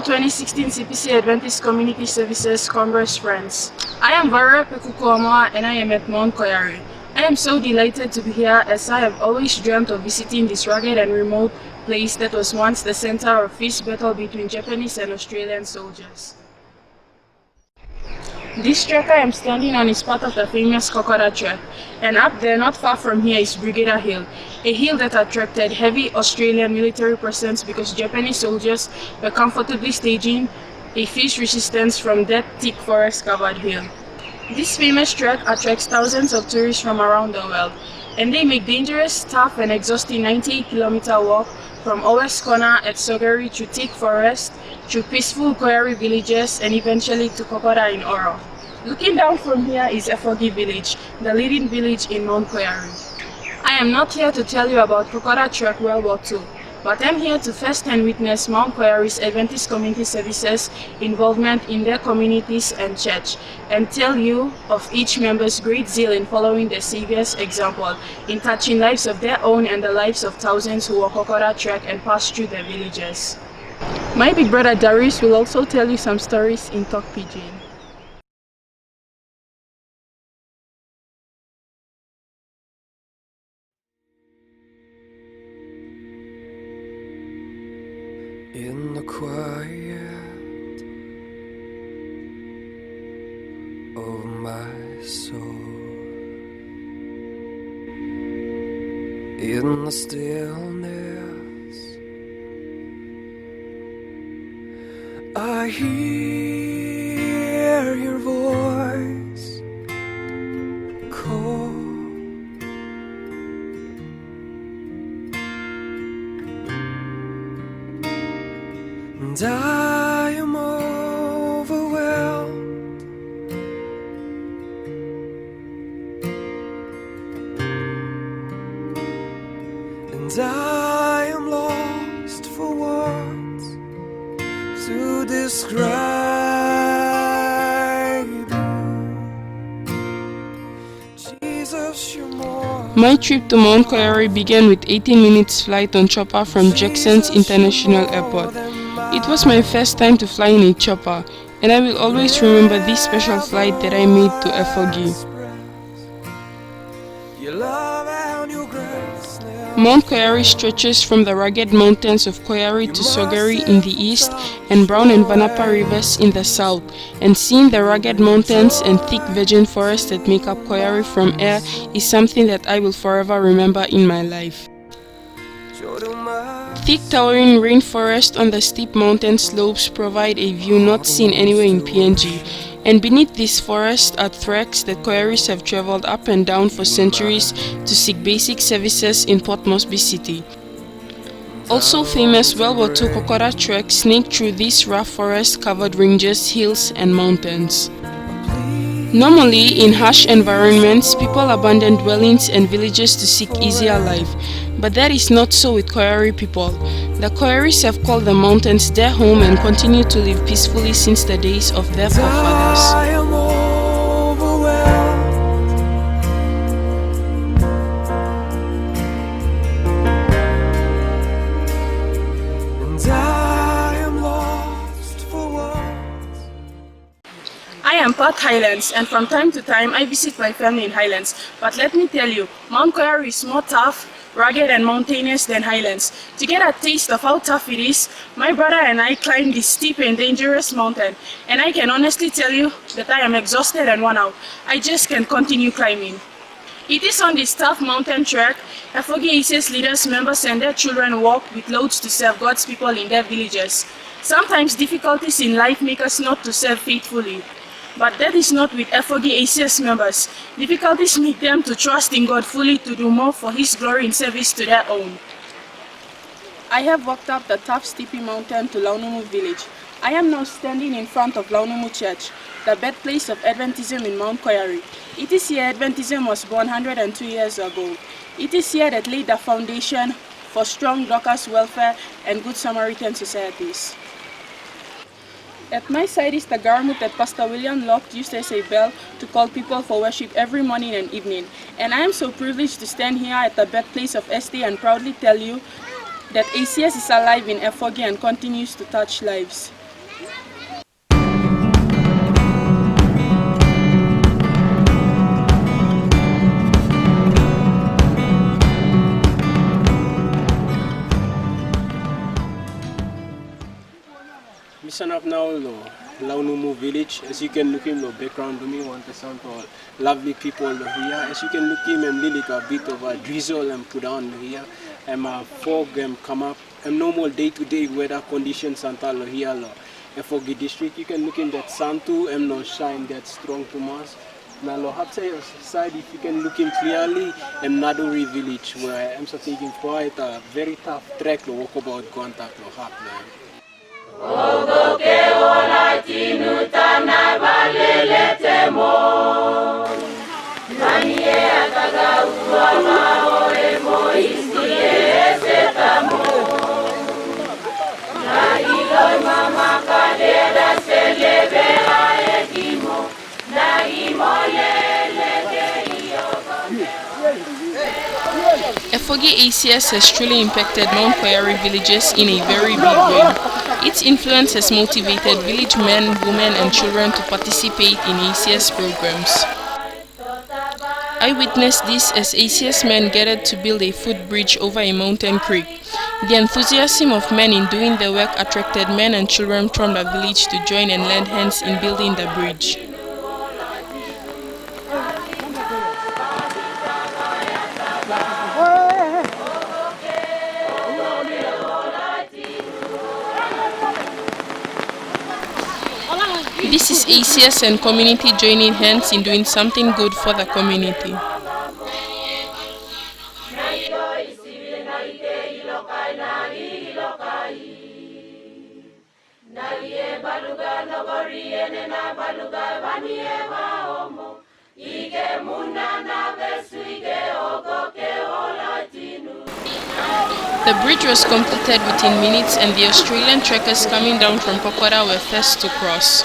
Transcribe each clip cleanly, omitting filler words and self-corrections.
Hello 2016 CPC Adventist Community Services Congress friends. I am Vara Pekukuoma and I am at Mount Koyari. I am so delighted to be here as I have always dreamt of visiting this rugged and remote place that was once the center of fierce battle between Japanese and Australian soldiers. This track I am standing on is part of the famous Kokoda Trek, and up there not far from here is Brigadier Hill, a hill that attracted heavy Australian military presence because Japanese soldiers were comfortably staging a fierce resistance from that thick forest-covered hill. This famous trek attracts thousands of tourists from around the world, and they make dangerous, tough and exhausting 98-kilometer walk from Owes Corner at Sogari through thick forest, through peaceful Koyari villages and eventually to Kokoda in Oro. Looking down from here is Efogi village, the leading village in Mount Koyari. I am not here to tell you about Kokoda Trek World War II, but I'm here to first-hand witness Mount Koyari's Adventist Community Services involvement in their communities and church, and tell you of each member's great zeal in following the Savior's example, in touching lives of their own and the lives of thousands who walk Kokoda Trek and pass through their villages. My big brother Darius will also tell you some stories in Talk Pidgin. In the quiet of my soul, in the stillness, I hear your voice call. And I am overwhelmed, and I am lost for words to describe you. Jesus, you're more. My trip to Mount Koyari began with 18 minutes flight on chopper from Jackson's International Airport. It was my first time to fly in a chopper, and I will always remember this special flight that I made to Efogi. Mount Koyari stretches from the rugged mountains of Koyari to Sogari in the east and Brown and Vanapa rivers in the south, and seeing the rugged mountains and thick virgin forests that make up Koyari from air is something that I will forever remember in my life. Thick towering rainforest on the steep mountain slopes provide a view not seen anywhere in PNG, and beneath this forest are treks that Koyaris have traveled up and down for centuries to seek basic services in Port Moresby City. Also famous World War II Kokoda treks snake through these rough forest-covered ranges, hills and mountains. Normally, in harsh environments, people abandon dwellings and villages to seek easier life. But that is not so with Koyari people. The Koyaris have called the mountains their home and continue to live peacefully since the days of their forefathers. I am overwhelmed, and I am lost for words. I am part Highlands, and from time to time I visit my family in Highlands. But let me tell you, Mount Koyari is more tough, rugged and mountainous than Highlands. To get a taste of how tough it is, my brother and I climbed this steep and dangerous mountain, and I can honestly tell you that I am exhausted and worn out. I just can't continue climbing. It is on this tough mountain trek, Efogi ACS leaders, members and their children walk with loads to serve God's people in their villages. Sometimes difficulties in life make us not to serve faithfully. But that is not with Efogi ACS members. Difficulties make them to trust in God fully to do more for His glory in service to their own. I have walked up the tough steepy mountain to Launumu village. I am now standing in front of Launumu Church, the birthplace of Adventism in Mount Koyari. It is here Adventism was born 102 years ago. It is here that laid the foundation for strong Dockers welfare and Good Samaritan societies. At my side is the garmut that Pastor William Locke used as a bell to call people for worship every morning and evening. And I am so privileged to stand here at the birthplace of ST and proudly tell you that ACS is alive in Efogi and continues to touch lives. Mission up now, Launumu village. As you can look in the background to me, want to sound all lovely people here. As you can look in, I'm really a bit of a drizzle and put on here. I'm a fog come up. I'm normal day-to-day weather conditions and all here. Efogi district, you can look in that sun too. I'm not shine that strong too much. Now, outside side, if you can look in clearly, I'm Nadori village where I'm taking quite a very tough trek to walk about contact or happen. Efogi ACS has truly impacted Mount Koyari villages in a very big way. Its influence has motivated village men, women, and children to participate in ACS programs. I witnessed this as ACS men gathered to build a footbridge over a mountain creek. The enthusiasm of men in doing the work attracted men and children from the village to join and lend hands in building the bridge. This is ACS and community joining hands in doing something good for the community. The bridge was completed within minutes and the Australian trekkers coming down from Kokoda were first to cross.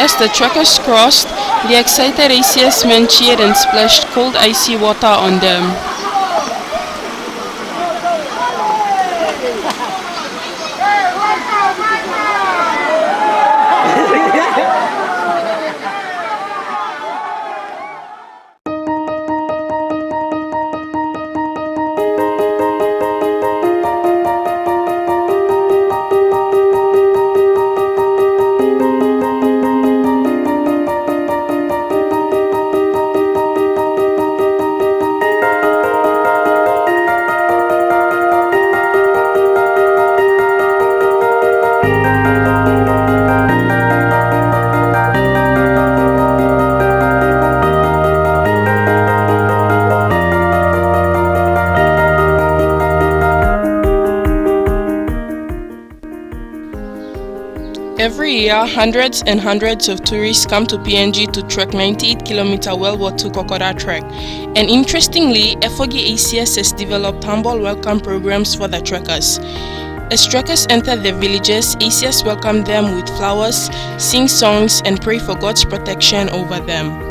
As the trekkers crossed, the excited ACS men cheered and splashed cold icy water on them. Every year, hundreds and hundreds of tourists come to PNG to trek 98-kilometer World War II Kokoda trek. And interestingly, Efogi ACS has developed humble welcome programs for the trekkers. As trekkers enter the villages, ACS welcome them with flowers, sing songs, and pray for God's protection over them.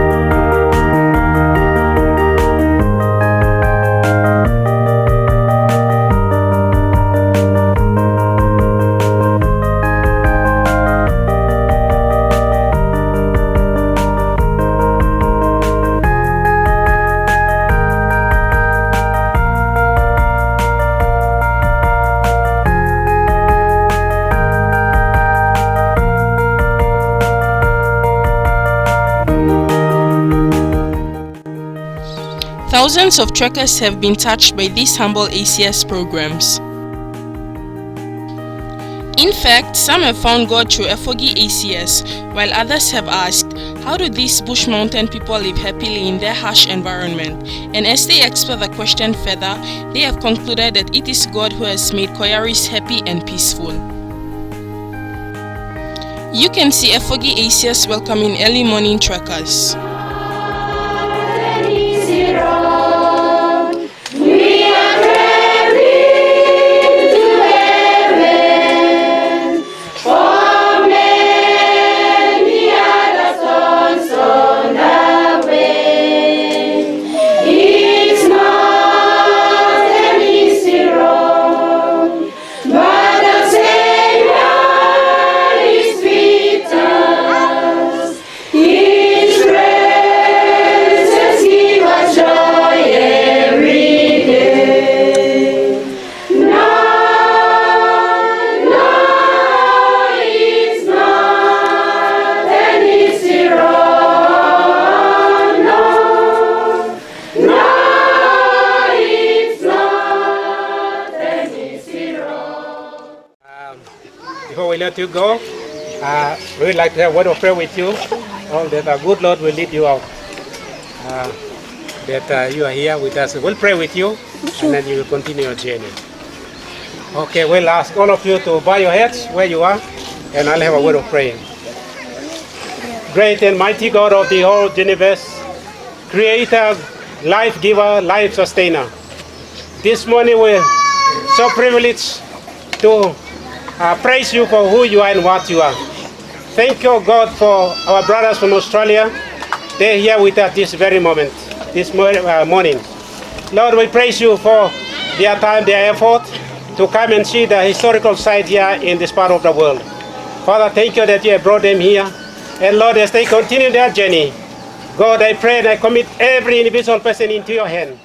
Thousands of trekkers have been touched by these humble ACS programs. In fact, some have found God through Efogi ACS, while others have asked, how do these bush mountain people live happily in their harsh environment? And as they explore the question further, they have concluded that it is God who has made Koyaris happy and peaceful. You can see Efogi ACS welcoming early morning trekkers. Before we let you go, we would like to have a word of prayer with you. That our good Lord will lead you out. That you are here with us. We'll pray with you, and then you will continue your journey. Okay, we'll ask all of you to bow your heads where you are, and I'll have a word of prayer. Great and mighty God of the whole universe, Creator, life giver, life sustainer. This morning we're so privileged to praise you for who you are and what you are. Thank you, God, for our brothers from Australia. They're here with us this very moment, this morning. Lord, we praise you for their time, their effort to come and see the historical site here in this part of the world. Father, thank you that you have brought them here. And Lord, as they continue their journey, God, I pray and I commit every individual person into your hand.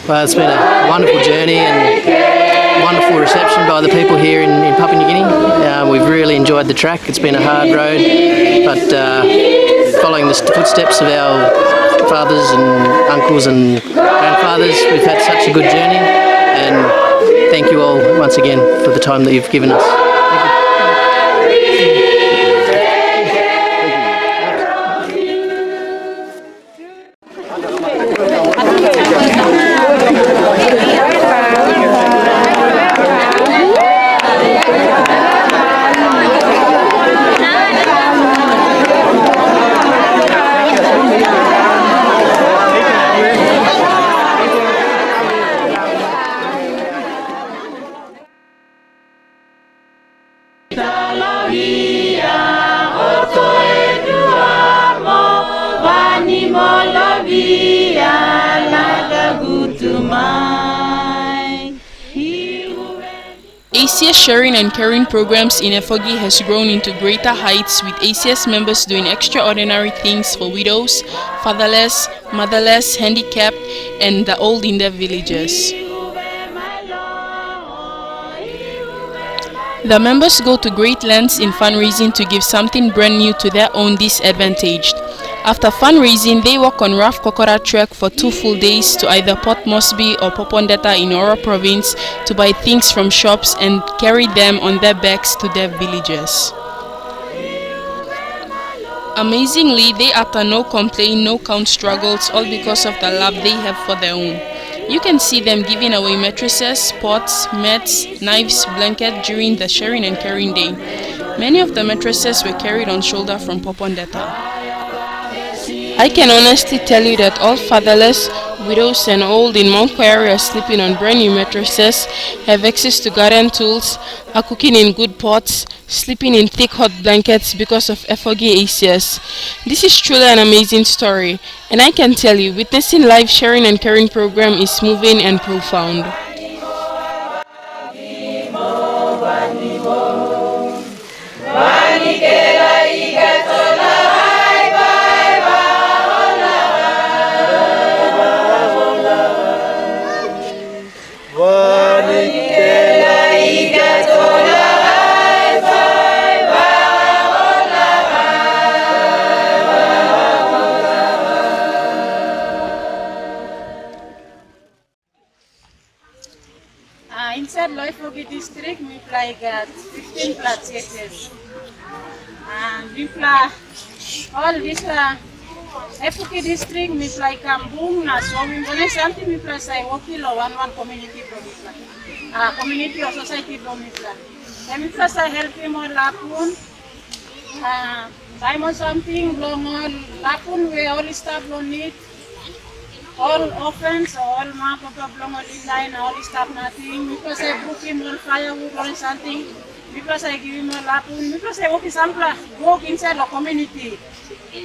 Well, it's been a wonderful journey and wonderful reception by the people here in Papua New Guinea. We've really enjoyed the track. It's been a hard road, but following the footsteps of our fathers and uncles and grandfathers, we've had such a good journey, and thank you all once again for the time that you've given us. ACS sharing and caring programs in Efogi has grown into greater heights, with ACS members doing extraordinary things for widows, fatherless, motherless, handicapped, and the old in their villages. The members go to great lengths in fundraising to give something brand new to their own disadvantaged. After fundraising, they walk on rough coconut trek for 2 full days to either Port Moresby or Popondetta in Oro province to buy things from shops and carry them on their backs to their villages. Amazingly, they utter no complaint, no count struggles, all because of the love they have for their own. You can see them giving away mattresses, pots, mats, knives, blankets during the sharing and caring day. Many of the mattresses were carried on shoulder from Popondetta. I can honestly tell you that all fatherless, widows and old in Mount Koyari are sleeping on brand new mattresses, have access to garden tools, are cooking in good pots, sleeping in thick hot blankets because of Efogi ACS. This is truly an amazing story, and I can tell you, witnessing live sharing and caring program is moving and profound. Inside Efogi district, we like 15 plus years. And we play all this Efogi district, we play Kambung, na so we want something we play say Wakilo one community from community or society from Islam. Then we play say help him on Lapun. Diamond something, long all Lapun, we all staff on it. All offense, all mark of the long line, all staff nothing. Because I book him all firewood or something. Because I give him a lapun. Because I walk inside the community.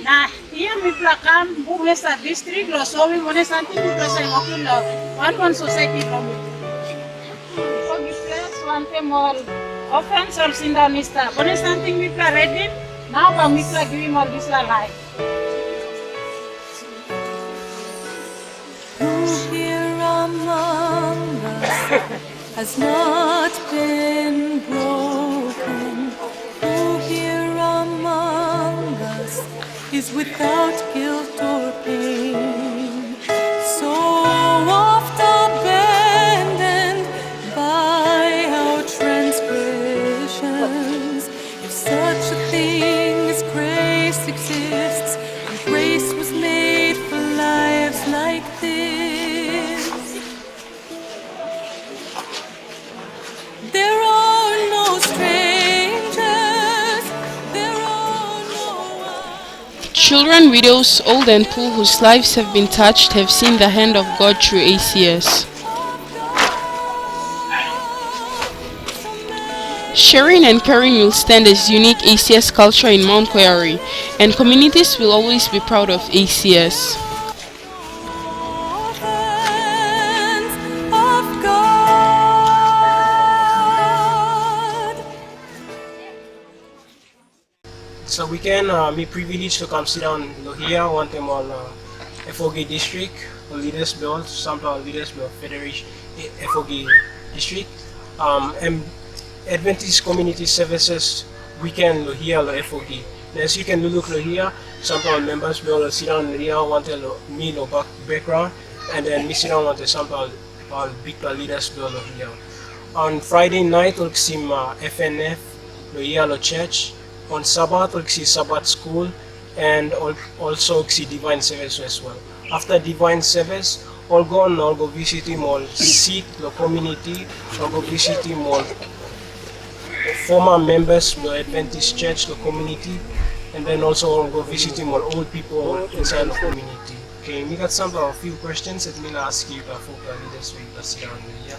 Now here we come, boom is a district, so we want something because I walk in the one society from it. So we place one thing all offense or sin down is that. When something we play ready, now we play give him all this life. Here among us has not been broken. Who here among us is without guilt or pain? So oft abandoned by our transgressions. If such a thing as grace exists, and grace was made for lives like this. There are no strangers, there are no Children, widows, old and poor whose lives have been touched have seen the hand of God through ACS. Sharing and caring will stand as unique ACS culture in Mount Koyari, and communities will always be proud of ACS. offense of God. So we can be privileged to come sit down here one time all Efogi district leaders bill, some leaders bill Federation Efogi district and Adventist community services weekend here Efogi. As you can look here, some members will sit down here want to me background and then me sit down want to some big leaders bill here. On Friday night we'll see FNF here church. On Sabbath, we'll see Sabbath school and also see divine service as well. After divine service, I'll go visit him all seek the community, I'll go visit him all former members of the Adventist church, the community, and then also I'll go visit him all old people inside the community. Okay, we got a few questions that I'm ask you for the leaders so you can sit down here.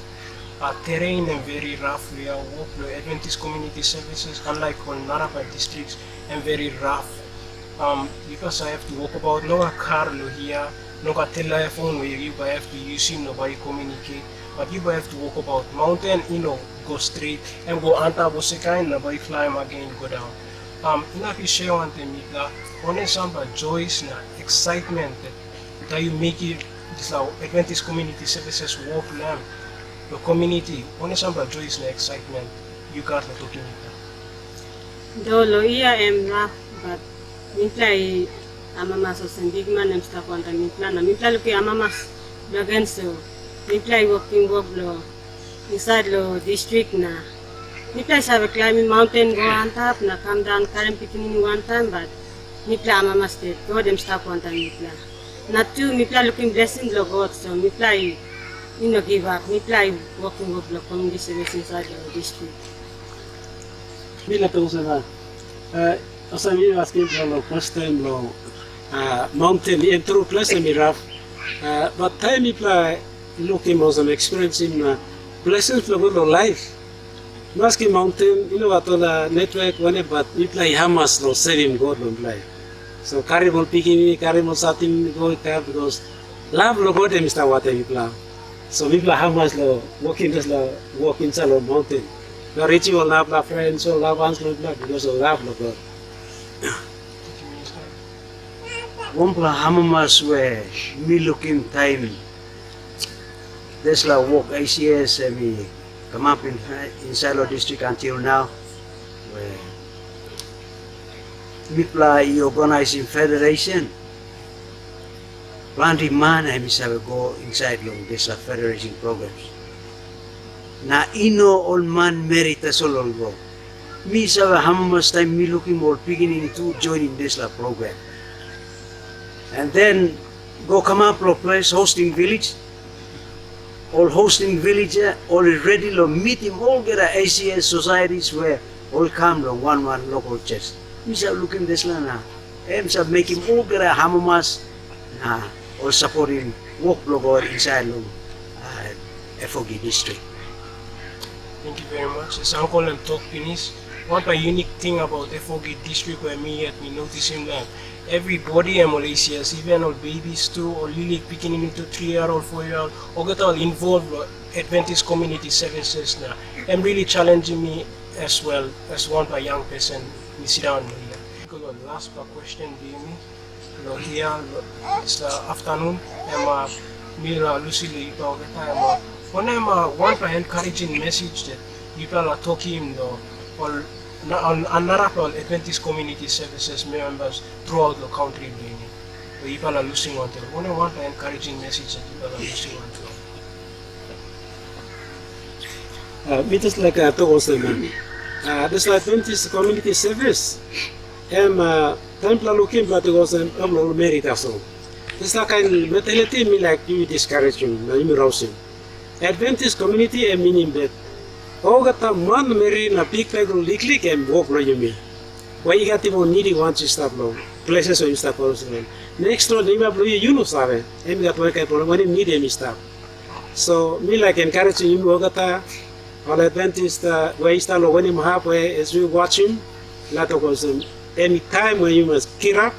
Terrain and very rough. We are work the Adventist community services, unlike all Narapa districts, and very rough. Because I have to walk about no car here, no telephone where you have to use him, nobody communicate. But you have to walk about mountain, go straight and go anta bosekai, nobody climb again, go down. Ina share one thing that only some joys na excitement that you make it this Adventist community services work now. The community, only some joys and excitement, you got the talking. Dolo iya emra, but minta amamas sendigman em sta kwanta minta na minta luki amamas bagenso minta walking walk lo inside lo district na minta sabe climbing mountain go on top na come down current picking one time but minta amamas te go dem sta kwanta minta na tu minta looking blessing lo God so minta give up. We play walking up the community service inside the district. Bila tahu sana, asa mi asking from first time lo mountain intro plus and rough, but time we play looking for some experience in places lo life. Maski mountain, what the network one but we play Hamas lo saving God lo play. So carry more picking, carry more something go there because love lo God dem sta what we play. So people have much walking just walk inside the mountain. The rich will have la friends, so love ones will not because of love of God. Wampla hamamas we me looking time. There's la walk ACS and me come up inside the district until now. Where we organizing federation. Plenty man and we go inside this federation programs. na ino all man merita solol go. Me sa hamamas time me looking more beginning to join in this program. And then go come up to place hosting village. All hosting village already lo meet him all get ACS societies where all come lo one local church. Me sa looking this la na. Em sa make him all get hamamas na all supporting work lo inside lo Efogi district. Thank you very much. As Uncle and talk finish, one unique thing about Efogi district where me noticing that everybody in Malaysia, even all babies too, or really picking into 3-year-old, 4-year-old, or get all involved Adventist community services now. I'm really challenging me as well as one young person. Me sit down here. Because the last question be me. Here it's afternoon. I'm Lucy when I'm one encouraging message that people are talking or another Adventist community services members throughout the country people are losing on to. When I want an encouraging message that people are losing on to. Me just like I told them, this Adventist community service, temple looking but it was merit also. This like kind mentality me like you discouraging, you rousing. Adventist community meaning that all got a man marry na big peg liklik and walk lo you why you got even needing once you stop low places where you stop also. Next door neighbor blue you know sabe em got work when you need him stop. So me like encouraging you all got all Adventist where you start when him halfway as we watch him lot of us any time when you must get up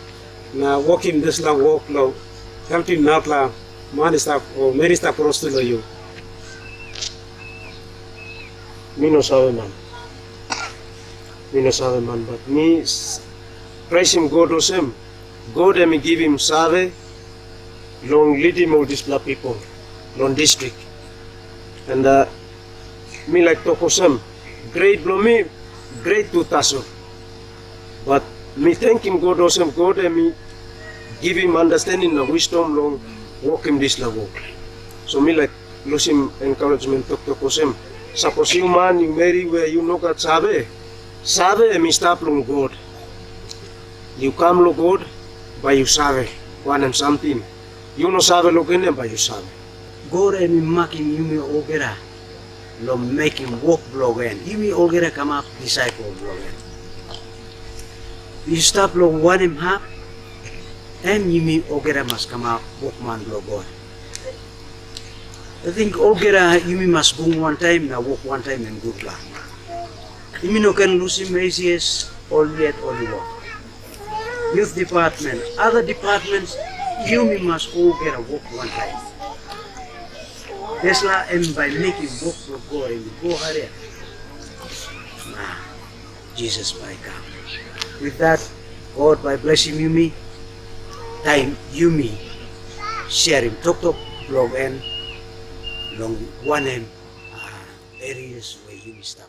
now walk him this long walk low help him not la man stop or many stop cross to you. Me no sabe man, but me praise him God was him. God and me give him sabe, long lead him all these black people, long district. And me like talk was him, great blow me, great to tassel. But me thank him God was him, God and me give him understanding and wisdom long walk him this level. So me like lose him encouragement talk was him. Suppose you man you marry where you know God sabe and stop long God. You come lo God by you sabe one and something. You no sabe lo kene by you sabe. God and me making you me ogera lo making walk blogen. You me ogera come up disciple blogen. You stop lo one him half and you me ogera must come up walk man blow God. I think all get you must boom one time, now walk one time and good luck. You no can lose him ACS all yet only walk. Youth department, other departments, you must all get a walk one time. That's why and by making walk for God and go hurry. Nah, Jesus by come. With that, God by blessing you me, time you me, share him talk blog and long one areas where you stop.